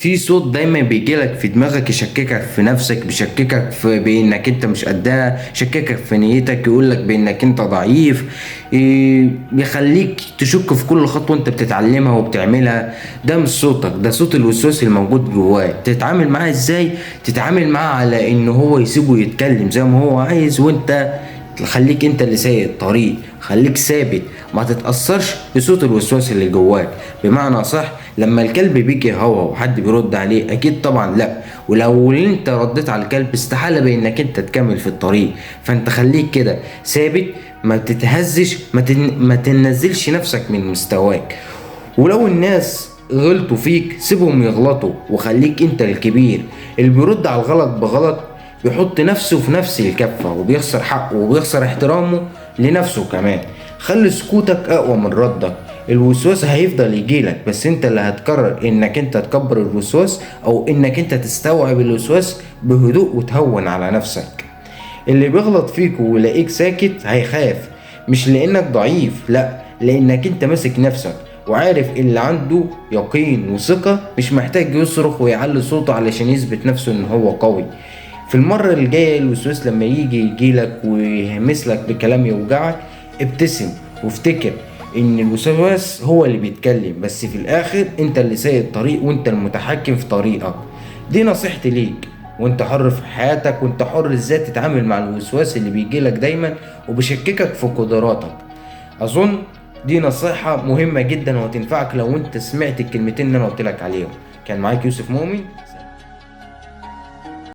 في صوت دايما بيجيلك في دماغك يشككك في نفسك، بيشككك في بانك انت مش قدها، يشككك في نيتك، يقولك بانك انت ضعيف، يخليك تشك في كل خطوة انت بتتعلمها وبتعملها. ده مش صوتك، ده صوت الوسواس الموجود جواك. تتعامل معاه ازاي؟ تتعامل معاه على ان هو يسيبه يتكلم زي ما هو عايز، وانت خليك انت اللي سايق الطريق، خليك ثابت، ما تتأثرش بصوت الوسواس اللي جواك. بمعنى صح، لما الكلب بيجي يهوهو وحد بيرد عليه اكيد طبعا لا، ولو انت رديت على الكلب استحالة بانك انت تكمل في الطريق. فانت خليك كده ثابت، ما تتهزش، ما تنزلش نفسك من مستواك. ولو الناس غلطوا فيك سيبهم يغلطوا، وخليك انت الكبير. اللي بيرد على الغلط بغلط بيحط نفسه في نفس الكفة، وبيخسر حقه وبيخسر احترامه لنفسه كمان. خلي سكوتك اقوى من ردك. الوسواس هيفضل يجيلك، بس انت اللي هتقرر انك انت تكبر الوسواس او انك انت تستوعب الوسواس بهدوء وتهون على نفسك. اللي بيغلط فيك ويلاقيك ساكت هيخاف، مش لانك ضعيف، لا، لانك انت ماسك نفسك وعارف اللي عنده يقين وثقة مش محتاج يصرخ ويعلي صوته علشان يثبت نفسه ان هو قوي. في المرة الجاية الوسواس لما يجي يجيلك ويهمسلك بكلام يوجعك، ابتسم وافتكر ان الوسواس هو اللي بيتكلم، بس في الاخر انت اللي سايق الطريق وانت المتحكم في طريقك. دي نصيحتي ليك، وانت حر في حياتك، وانت حر ازاي تتعامل مع الوسواس اللي بيجيلك دايما وبيشككك في قدراتك. اظن دي نصيحة مهمة جدا وهتنفعك لو انت سمعت الكلمتين اللي انا قلت لك عليهم. كان معاك يوسف مؤمن.